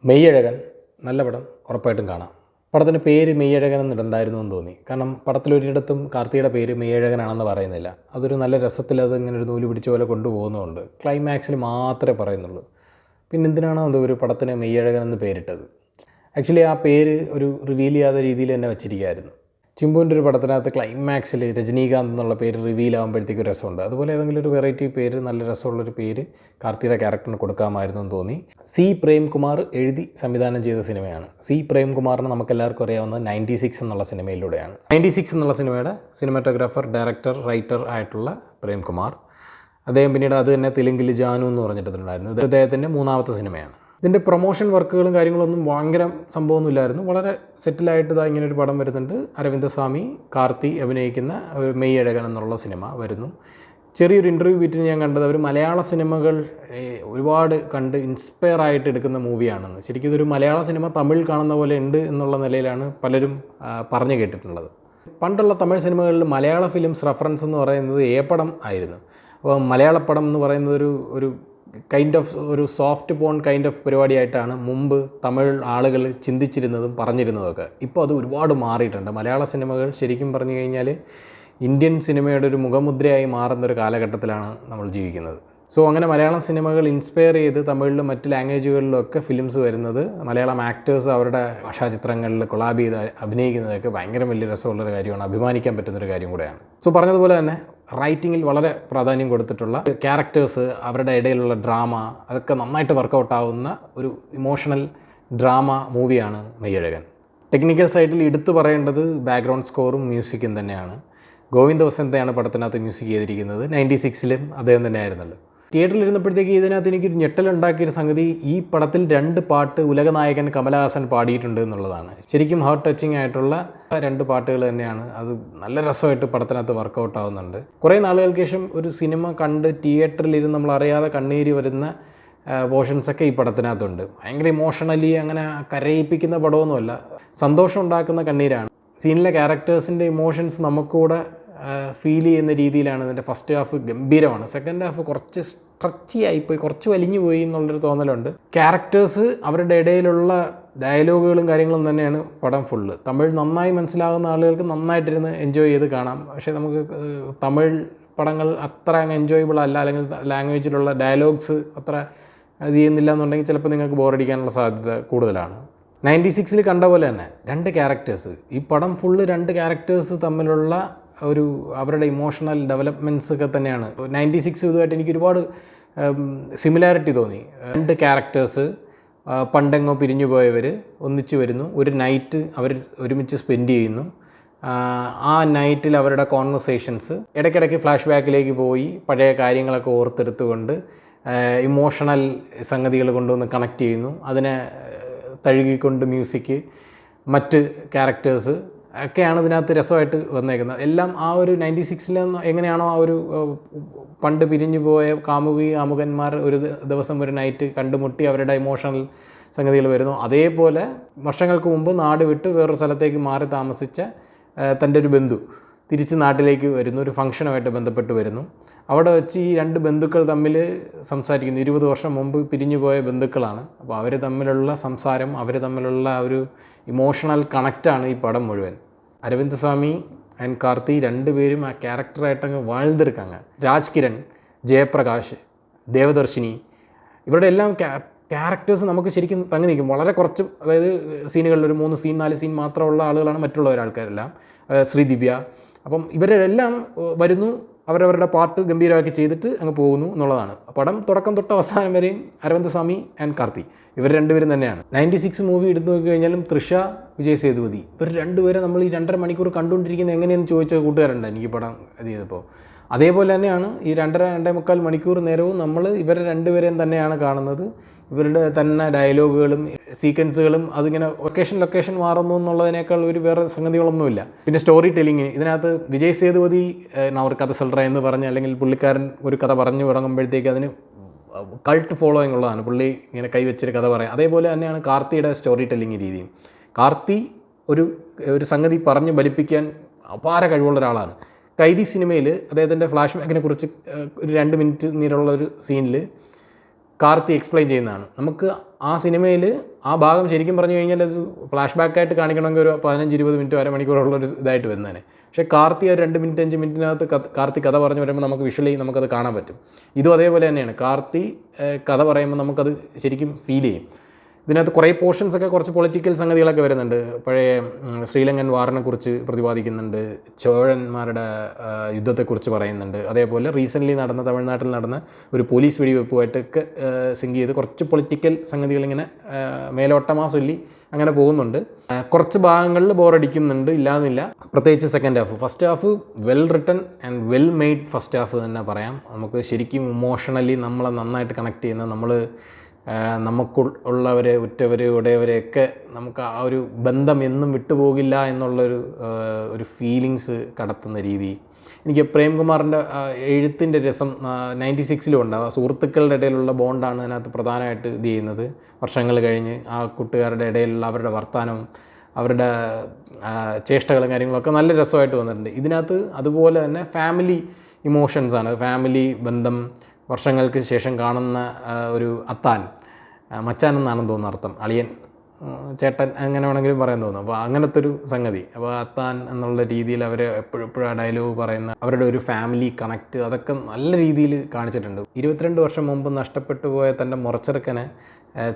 മെയ്യഴകൻ നല്ല പടം, ഉറപ്പായിട്ടും കാണാം. പടത്തിൻ്റെ പേര് മെയ്യഴകൻ എന്നിടണ്ടായിരുന്നു എന്ന് തോന്നി. കാരണം പടത്തിലൊരിടത്തും കാർത്തിയുടെ പേര് മെയ്യഴകനാണെന്ന് പറയുന്നില്ല. അതൊരു നല്ല രസത്തിൽ അത് ഇങ്ങനെ ഒരു നൂല് പിടിച്ച പോലെ കൊണ്ടുപോകുന്നുണ്ട്. ക്ലൈമാക്സിൽ മാത്രമേ പറയുന്നുള്ളൂ. പിന്നെ എന്തിനാണോ അത് ഒരു പടത്തിന് മെയ്യഴകൻ എന്ന് പേരിട്ടത്? ആക്ച്വലി ആ പേര് ഒരു റിവീൽ ചെയ്യാത്ത രീതിയിൽ തന്നെ വെച്ചിരിക്കുകയായിരുന്നു. ചിമ്പുവിൻ്റെ ഒരു പടത്തിനകത്ത് ക്ലൈമാക്സിൽ രജനീകാന്ത് എന്നുള്ള പേര് റിവീൽ ആകുമ്പോഴത്തേക്കും രസമുണ്ട്. അതുപോലെ ഏതെങ്കിലും ഒരു വെറൈറ്റി പേര്, നല്ല രസമുള്ളൊരു പേര് കാർത്തിയുടെ ക്യാരക്ടറിന് കൊടുക്കാമായിരുന്നു എന്ന് തോന്നി. സി പ്രേംകുമാർ എഴുതി സംവിധാനം ചെയ്ത സിനിമയാണ്. സി പ്രേംകുമാറിന് നമുക്കെല്ലാവർക്കും അറിയാവുന്നത് 96 എന്നുള്ള സിനിമയിലൂടെയാണ്. 96 എന്നുള്ള സിനിമയുടെ സിനിമാറ്റോഗ്രാഫർ, ഡയറക്ടർ, റൈറ്റർ ആയിട്ടുള്ള പ്രേംകുമാർ. അദ്ദേഹം പിന്നീട് അത് തന്നെ തെലുങ്കിൽ ജാനു എന്ന് പറഞ്ഞിട്ടുണ്ടായിരുന്നു. ഇത് അദ്ദേഹത്തിൻ്റെ മൂന്നാമത്തെ സിനിമയാണ്. ഇതിൻ്റെ പ്രൊമോഷൻ വർക്കുകളും കാര്യങ്ങളൊന്നും ഭയങ്കര സംഭവമൊന്നുമില്ലായിരുന്നു. വളരെ സെറ്റിലായിട്ട് ഇതാ ഇങ്ങനൊരു പടം വരുന്നുണ്ട്. അരവിന്ദസ്വാമി, കാർത്തി അഭിനയിക്കുന്ന ഒരു മെയ്യഴകൻ എന്നുള്ള സിനിമ വരുന്നു. ചെറിയൊരു ഇൻ്റർവ്യൂ ബീറ്റിന് ഞാൻ കണ്ടത് അവർ മലയാള സിനിമകൾ ഒരുപാട് കണ്ട് ഇൻസ്പയർ ആയിട്ട് എടുക്കുന്ന മൂവിയാണെന്ന്. ശരിക്കും ഇതൊരു മലയാള സിനിമ തമിഴ് കാണുന്ന പോലെ ഉണ്ട് എന്നുള്ള നിലയിലാണ് പലരും പറഞ്ഞു കേട്ടിട്ടുള്ളത്. പണ്ടുള്ള തമിഴ് സിനിമകളിൽ മലയാള ഫിലിംസ് റെഫറൻസ് എന്ന് പറയുന്നത് ഏപ്പടം ആയിരുന്നു. അപ്പോൾ മലയാളപ്പടം എന്ന് പറയുന്നത് ഒരു കൈൻഡ് ഓഫ് ഒരു സോഫ്റ്റ് പോൺ കൈൻഡ് ഓഫ് പരിപാടിയായിട്ടാണ് മുമ്പ് തമിഴ് ആളുകൾ ചിന്തിച്ചിരുന്നതും പറഞ്ഞിരുന്നതൊക്കെ. ഇപ്പോൾ അത് ഒരുപാട് മാറിയിട്ടുണ്ട്. മലയാള സിനിമകൾ ശരിക്കും പറഞ്ഞു കഴിഞ്ഞാൽ ഇന്ത്യൻ സിനിമയുടെ ഒരു മുഖമുദ്രയായി മാറുന്നൊരു കാലഘട്ടത്തിലാണ് നമ്മൾ ജീവിക്കുന്നത്. സോ അങ്ങനെ മലയാളം സിനിമകൾ ഇൻസ്പയർ ചെയ്ത് തമിഴിലും മറ്റ് ലാംഗ്വേജുകളിലൊക്കെ ഫിലിംസ് വരുന്നത്, മലയാളം ആക്ടേഴ്സ് അവരുടെ ഭാഷാചിത്രങ്ങളിൽ കൊളാബ് ചെയ്ത് അഭിനയിക്കുന്നതൊക്കെ ഭയങ്കര വലിയ രസമുള്ളൊരു കാര്യമാണ്, അഭിമാനിക്കാൻ പറ്റുന്നൊരു കാര്യം കൂടെയാണ്. സോ പറഞ്ഞതുപോലെ തന്നെ റൈറ്റിങ്ങിൽ വളരെ പ്രാധാന്യം കൊടുത്തിട്ടുള്ള ക്യാരക്ടേഴ്സ്, അവരുടെ ഇടയിലുള്ള ഡ്രാമ, അതൊക്കെ നന്നായിട്ട് വർക്കൗട്ടാവുന്ന ഒരു ഇമോഷണൽ ഡ്രാമ മൂവിയാണ് മെയ്യഴകൻ. ടെക്നിക്കൽ സൈഡിൽ എടുത്തു പറയേണ്ടത് ബാക്ക്ഗ്രൗണ്ട് സ്കോറും മ്യൂസിക്കും തന്നെയാണ്. ഗോവിന്ദ വസന്തയാണ് പടത്തിനകത്ത് മ്യൂസിക് ചെയ്തിരിക്കുന്നത്. 96-ലും അദ്ദേഹം തന്നെയായിരുന്നല്ലോ. തിയേറ്ററിൽ ഇരുന്നപ്പോഴത്തേക്ക് ഇതിനകത്ത് എനിക്കൊരു ഞെട്ടലുണ്ടാക്കിയൊരു സംഗതി, ഈ പടത്തിൽ 2 പാട്ട് ഉലകനായകൻ കമലഹാസൻ പാടിയിട്ടുണ്ട് എന്നുള്ളതാണ്. ശരിക്കും ഹാർട്ട് ടച്ചിങ് ആയിട്ടുള്ള 2 പാട്ടുകൾ തന്നെയാണ്. അത് നല്ല രസമായിട്ട് പടത്തിനകത്ത് വർക്കൗട്ട് ആവുന്നുണ്ട്. കുറേ നാളുകൾക്ക് ശേഷം ഒരു സിനിമ കണ്ട് തിയേറ്ററിലിരുന്ന് നമ്മൾ അറിയാതെ കണ്ണീര് വരുന്ന പോർഷൻസൊക്കെ ഈ പടത്തിനകത്തുണ്ട്. ഭയങ്കര ഇമോഷണലി അങ്ങനെ കരയിപ്പിക്കുന്ന പടമൊന്നുമല്ല, സന്തോഷം ഉണ്ടാക്കുന്ന കണ്ണീരാണ്. സീനിലെ ക്യാരക്ടേഴ്സിൻ്റെ ഇമോഷൻസ് നമുക്കൂടെ ഫീൽ ചെയ്യുന്ന രീതിയിലാണ്. ഇതിൻ്റെ ഫസ്റ്റ് ഹാഫ് ഗംഭീരമാണ്. സെക്കൻഡ് ഹാഫ് കുറച്ച് സ്ട്രെച്ചി ആയിപ്പോയി, കുറച്ച് വലിഞ്ഞു പോയി എന്നുള്ളൊരു തോന്നലുണ്ട്. ക്യാരക്ടേഴ്സ്, അവരുടെ ഇടയിലുള്ള ഡയലോഗുകളും കാര്യങ്ങളും തന്നെയാണ് പടം ഫുള്ള്. തമിഴ് നന്നായി മനസ്സിലാകുന്ന ആളുകൾക്ക് നന്നായിട്ടിരുന്ന് എൻജോയ് ചെയ്ത് കാണാം. പക്ഷേ നമുക്ക് തമിഴ് പടങ്ങൾ അത്ര അങ്ങ് എൻജോയബിൾ അല്ല, അല്ലെങ്കിൽ ലാംഗ്വേജിലുള്ള ഡയലോഗ്സ് അത്ര ഇത് ചെയ്യുന്നില്ല എന്നുണ്ടെങ്കിൽ ചിലപ്പോൾ നിങ്ങൾക്ക് ബോറടിക്കാനുള്ള സാധ്യത കൂടുതലാണ്. 96-ൽ കണ്ട പോലെ തന്നെ 2 ക്യാരക്ടേഴ്സ്, ഈ പടം ഫുള്ള് 2 ക്യാരക്ടേഴ്സ് തമ്മിലുള്ള ഒരു അവരുടെ ഇമോഷണൽ ഡെവലപ്മെൻറ്റ്സ് ഒക്കെ തന്നെയാണ്. 96 ഇതുമായിട്ട് എനിക്ക് ഒരുപാട് സിമിലാരിറ്റി തോന്നി. 2 ക്യാരക്ടേഴ്സ് പണ്ടെങ്ങോ പിരിഞ്ഞു പോയവർ ഒന്നിച്ചു വരുന്നു, ഒരു നൈറ്റ് അവർ ഒരുമിച്ച് സ്പെൻഡ് ചെയ്യുന്നു. ആ നൈറ്റിൽ അവരുടെ കോൺവെർസേഷൻസ് ഇടയ്ക്കിടയ്ക്ക് ഫ്ലാഷ് ബാക്കിലേക്ക് പോയി പഴയ കാര്യങ്ങളൊക്കെ ഓർത്തെടുത്തുകൊണ്ട് ഇമോഷണൽ സംഗതികൾ കൊണ്ടുവന്ന് കണക്ട് ചെയ്യുന്നു. അതിനെ തഴുകിക്കൊണ്ട് മ്യൂസിക്, മറ്റ് ക്യാരക്ടേഴ്സ് ഒക്കെയാണ് ഇതിനകത്ത് രസമായിട്ട് വന്നേക്കുന്നത്. എല്ലാം ആ ഒരു 96-ൽ എങ്ങനെയാണോ ആ ഒരു പണ്ട് പിരിഞ്ഞു പോയ കാമുകന്മാർ ഒരു ദിവസം ഒരു നൈറ്റ് കണ്ടുമുട്ടി അവരുടെ ഇമോഷണൽ സംഗതികൾ വരുന്നു, അതേപോലെ വർഷങ്ങൾക്ക് മുമ്പ് നാട് വിട്ട് വേറൊരു സ്ഥലത്തേക്ക് മാറി താമസിച്ച തൻ്റെ ഒരു ബന്ധു തിരിച്ച് നാട്ടിലേക്ക് വരുന്നു, ഒരു ഫംഗ്ഷനുമായിട്ട് ബന്ധപ്പെട്ട് വരുന്നു. അവിടെ വെച്ച് ഈ 2 ബന്ധുക്കൾ തമ്മിൽ സംസാരിക്കുന്നു. 20 വർഷം മുമ്പ് പിരിഞ്ഞു പോയ ബന്ധുക്കളാണ്. അപ്പോൾ അവർ തമ്മിലുള്ള സംസാരം, അവർ തമ്മിലുള്ള ഒരു ഇമോഷണൽ കണക്റ്റാണ് ഈ പടം മുഴുവൻ. അരവിന്ദസ്വാമി ആൻഡ് കാർത്തി 2 പേരും ആ ക്യാരക്ടറായിട്ടങ്ങ് വാഴ്ന്നെടുക്കങ്ങ്. രാജ് കിരൺ, ജയപ്രകാശ്, ദേവദർശിനി, ഇവരുടെ എല്ലാം ക്യാരക്ടേഴ്സ് നമുക്ക് ശരിക്കും തങ്ങി നിൽക്കും. വളരെ കുറച്ചും, അതായത് സീനുകളിൽ ഒരു 3 സീൻ 4 സീൻ മാത്രമുള്ള ആളുകളാണ് മറ്റുള്ളവരാൾക്കാരെല്ലാം. ശ്രീദിവ്യ, അപ്പം ഇവരെല്ലാം വരുന്നു, അവരവരുടെ പാർട്ട് ഗംഭീരമാക്കി ചെയ്തിട്ട് അങ്ങ് പോകുന്നു എന്നുള്ളതാണ്. പടം തുടക്കം തൊട്ട് അവസാനം വരെയും അരവിന്ദസ്വാമി ആൻഡ് കാർത്തി ഇവർ 2 പേരും തന്നെയാണ്. 96 മൂവി എടുത്തു നോക്കിക്കഴിഞ്ഞാലും തൃഷ, വിജയ് സേതുപതി, ഇവർ 2 പേരെ നമ്മൾ ഈ 2.5 മണിക്കൂർ കണ്ടുകൊണ്ടിരിക്കുന്നത് എങ്ങനെയെന്ന് ചോദിച്ച കൂട്ടുകാരുണ്ട് എനിക്ക് പടം ഇത് ചെയ്തപ്പോൾ. അതേപോലെ തന്നെയാണ് ഈ 2.5 മണിക്കൂർ നേരവും നമ്മൾ ഇവരെ 2 പേരെയും തന്നെയാണ് കാണുന്നത്. ഇവരുടെ തന്നെ ഡയലോഗുകളും സീക്വൻസുകളും അതിങ്ങനെ ലൊക്കേഷൻ മാറുന്നു എന്നുള്ളതിനേക്കാൾ ഒരു വേറെ സംഗതികളൊന്നുമില്ല. പിന്നെ സ്റ്റോറി ടെല്ലിങ് ഇതിനകത്ത് വിജയ് സേതുപതി ഒരു കഥ സൊല്ലുക എന്ന് പറഞ്ഞ്, അല്ലെങ്കിൽ പുള്ളിക്കാരൻ ഒരു കഥ പറഞ്ഞു തുടങ്ങുമ്പോഴത്തേക്ക് അതിന് കൾട്ട് ഫോളോയിങ് ഉള്ളതാണ്. പുള്ളി ഇങ്ങനെ കൈവച്ചൊരു കഥ പറയാം. അതേപോലെ തന്നെയാണ് കാർത്തിയുടെ സ്റ്റോറി ടെല്ലിങ് രീതിയും. കാർത്തി ഒരു സംഗതി പറഞ്ഞ് ബലിപ്പിക്കാൻ അപാര കഴിവുള്ള ഒരാളാണ്. കൈദി സിനിമയിൽ അദ്ദേഹത്തിൻ്റെ ഫ്ലാഷ് ബാക്കിനെ കുറിച്ച് ഒരു 2 മിനിറ്റ് നീളമുള്ള ഒരു സീനിൽ കാർത്തി എക്സ്പ്ലെയിൻ ചെയ്യുന്നതാണ്. നമുക്ക് ആ സിനിമയിൽ ആ ഭാഗം ശരിക്കും പറഞ്ഞു കഴിഞ്ഞാൽ അത് ഫ്ലാഷ് ബാക്കായിട്ട് കാണിക്കണമെങ്കിൽ ഒരു 15-20 മിനിറ്റ് അരമണിക്കൂറുള്ളൊരു ഇതായിട്ട് വരുന്നതാണ്. പക്ഷേ കാർത്തി ഒരു 2 മിനിറ്റ് 5 മിനിറ്റിനകത്ത് കാർത്തി കഥ പറഞ്ഞു വരുമ്പോൾ നമുക്ക് വിഷ്വലി നമുക്കത് കാണാൻ പറ്റും. ഇതും അതേപോലെ തന്നെയാണ്. കാർത്തി കഥ പറയുമ്പോൾ നമുക്കത് ശരിക്കും ഫീൽ ചെയ്യും. ഇതിനകത്ത് കുറേ പോർഷൻസൊക്കെ കുറച്ച് പൊളിറ്റിക്കൽ സംഗതികളൊക്കെ വരുന്നുണ്ട്. പഴയ ശ്രീലങ്കൻ വാറിനെക്കുറിച്ച് പ്രതിപാദിക്കുന്നുണ്ട്, ചോഴന്മാരുടെ യുദ്ധത്തെക്കുറിച്ച് പറയുന്നുണ്ട്. അതേപോലെ റീസെൻ്റ്ലി തമിഴ്നാട്ടിൽ നടന്ന ഒരു പോലീസ് വെടിവെപ്പുമായിട്ടൊക്കെ സിങ്ക് ചെയ്ത് കുറച്ച് പൊളിറ്റിക്കൽ സംഗതികളിങ്ങനെ മേലോട്ടമാ ചൊല്ലി അങ്ങനെ പോകുന്നുണ്ട്. കുറച്ച് ഭാഗങ്ങളിൽ ബോറടിക്കുന്നുണ്ട്, ഇല്ലാന്നില്ല. പ്രത്യേകിച്ച് second half. First half well written and well made first half തന്നെ പറയാം. നമുക്ക് ശരിക്കും ഇമോഷണലി നമ്മളെ നന്നായിട്ട് കണക്ട് ചെയ്യുന്ന, നമുക്കുള്ളവരെ ഉറ്റവരെ ഉടയവരെയൊക്കെ നമുക്ക് ആ ഒരു ബന്ധം എന്നും വിട്ടുപോകില്ല എന്നുള്ളൊരു ഫീലിങ്സ് കടത്തുന്ന രീതി. എനിക്ക് പ്രേംകുമാറിൻ്റെ എഴുത്തിൻ്റെ രസം 96-ലും ഉണ്ടാവും. സുഹൃത്തുക്കളുടെ ഇടയിലുള്ള ബോണ്ടാണ് അതിനകത്ത് പ്രധാനമായിട്ട് ഇത് ചെയ്യുന്നത്. വർഷങ്ങൾ കഴിഞ്ഞ് ആ കൂട്ടുകാരുടെ ഇടയിലുള്ള അവരുടെ വർത്തമാനവും അവരുടെ ചേഷ്ടകളും കാര്യങ്ങളൊക്കെ നല്ല രസമായിട്ട് വന്നിട്ടുണ്ട്. ഇതിനകത്ത് അതുപോലെ തന്നെ ഫാമിലി ഇമോഷൻസാണ്, ഫാമിലി ബന്ധം. വർഷങ്ങൾക്ക് ശേഷം കാണുന്ന ഒരു അത്താൻ, മച്ചാൻ എന്നാണെന്ന് തോന്നുന്നു അർത്ഥം, അളിയൻ, ചേട്ടൻ, അങ്ങനെ വേണമെങ്കിലും പറയാൻ തോന്നുന്നു. അപ്പോൾ അങ്ങനത്തെ ഒരു സംഗതി. അപ്പോൾ അത്താൻ എന്നുള്ള രീതിയിൽ അവർ എപ്പോഴും ആ ഡയലോഗ് പറയുന്ന അവരുടെ ഒരു ഫാമിലി കണക്റ്റ്, അതൊക്കെ നല്ല രീതിയിൽ കാണിച്ചിട്ടുണ്ട്. 22 വർഷം മുമ്പ് നഷ്ടപ്പെട്ടു പോയ തൻ്റെ മുറച്ചെറുക്കനെ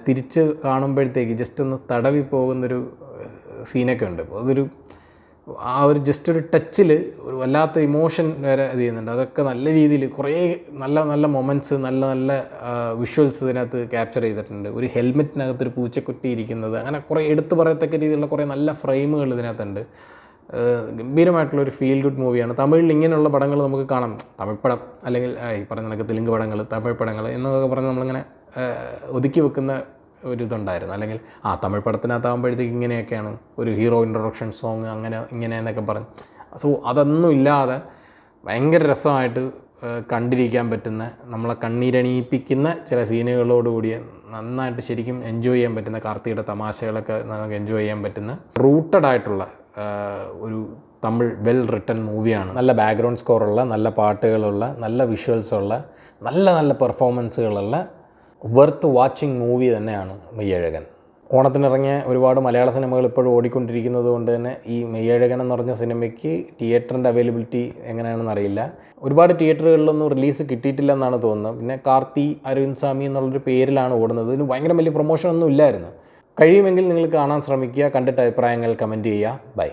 തിരിച്ച് കാണുമ്പോഴത്തേക്ക് ജസ്റ്റ് ഒന്ന് തടവി പോകുന്നൊരു സീനൊക്കെ ഉണ്ട്. അതൊരു ആ ഒരു ജസ്റ്റ് ഒരു ടച്ചിൽ ഒരു വല്ലാത്ത ഇമോഷൻ വരെ ഇത് ചെയ്യുന്നുണ്ട്. അതൊക്കെ നല്ല രീതിയിൽ കുറേ നല്ല മൊമെൻറ്റ്സ്, നല്ല വിഷ്വൽസ് ഇതിനകത്ത് ക്യാപ്ചർ ചെയ്തിട്ടുണ്ട്. ഒരു ഹെൽമെറ്റിനകത്തൊരു പൂച്ചക്കുട്ടി ഇരിക്കുന്നത്, അങ്ങനെ കുറേ എടുത്തു പറയത്തക്ക രീതിയിലുള്ള കുറേ നല്ല ഫ്രെയിമുകൾ ഇതിനകത്തുണ്ട്. ഗംഭീരമായിട്ടുള്ളൊരു ഫീൽ ഗുഡ് മൂവിയാണ്. തമിഴിൽ ഇങ്ങനെയുള്ള പടങ്ങൾ നമുക്ക് കാണാം. തമിഴ് പടം അല്ലെങ്കിൽ ഈ പറഞ്ഞ കണക്ക് തെലുങ്ക് പടങ്ങൾ, തമിഴ് പടങ്ങൾ എന്നൊക്കെ പറഞ്ഞ് നമ്മളിങ്ങനെ ഒതുക്കി വെക്കുന്ന ഒരിതുണ്ടായിരുന്നു. അല്ലെങ്കിൽ തമിഴ് പടത്തിനകത്താകുമ്പോഴത്തേക്ക് ഇങ്ങനെയൊക്കെയാണ് ഒരു ഹീറോ ഇൻട്രൊഡക്ഷൻ സോങ് ഇങ്ങനെ എന്നൊക്കെ പറഞ്ഞ്. സോ അതൊന്നും ഇല്ലാതെ ഭയങ്കര രസമായിട്ട് കണ്ടിരിക്കാൻ പറ്റുന്ന, നമ്മളെ കണ്ണീരണിയിപ്പിക്കുന്ന ചില സീനുകളോടുകൂടിയ നന്നായിട്ട് ശരിക്കും എൻജോയ് ചെയ്യാൻ പറ്റുന്ന, കാർത്തിയുടെ തമാശകളൊക്കെ നമുക്ക് എൻജോയ് ചെയ്യാൻ പറ്റുന്ന റൂട്ടഡ് ആയിട്ടുള്ള ഒരു തമിഴ് വെൽ റിട്ടൺ മൂവിയാണ്. നല്ല ബാക്ക്ഗ്രൗണ്ട് സ്കോറുള്ള, നല്ല പാട്ടുകളുള്ള, നല്ല വിഷ്വൽസുള്ള, നല്ല പെർഫോമൻസുകളുള്ള വെർത്ത് വാച്ചിങ് മൂവി തന്നെയാണ് മെയ്യഴകൻ. ഓണത്തിനിറങ്ങിയ ഒരുപാട് മലയാള സിനിമകൾ ഇപ്പോഴും ഓടിക്കൊണ്ടിരിക്കുന്നത് കൊണ്ട് തന്നെ ഈ മെയ്യഴകൻ എന്ന് പറഞ്ഞ സിനിമയ്ക്ക് തിയേറ്ററിൻ്റെ അവൈലബിലിറ്റി എങ്ങനെയാണെന്ന് അറിയില്ല. ഒരുപാട് തിയേറ്ററുകളിലൊന്നും റിലീസ് കിട്ടിയിട്ടില്ലെന്നാണ് തോന്നുന്നത്. പിന്നെ കാർത്തി അരവിന്ദ് സ്വാമി എന്നുള്ളൊരു പേരിലാണ് ഓടുന്നത്. ഇതിന് ഭയങ്കര വലിയ പ്രൊമോഷനൊന്നും ഇല്ലായിരുന്നു. കഴിയുമെങ്കിൽ നിങ്ങൾ കാണാൻ ശ്രമിക്കുക, കണ്ടിട്ട് അഭിപ്രായങ്ങൾ കമൻറ്റ് ചെയ്യുക. ബൈ.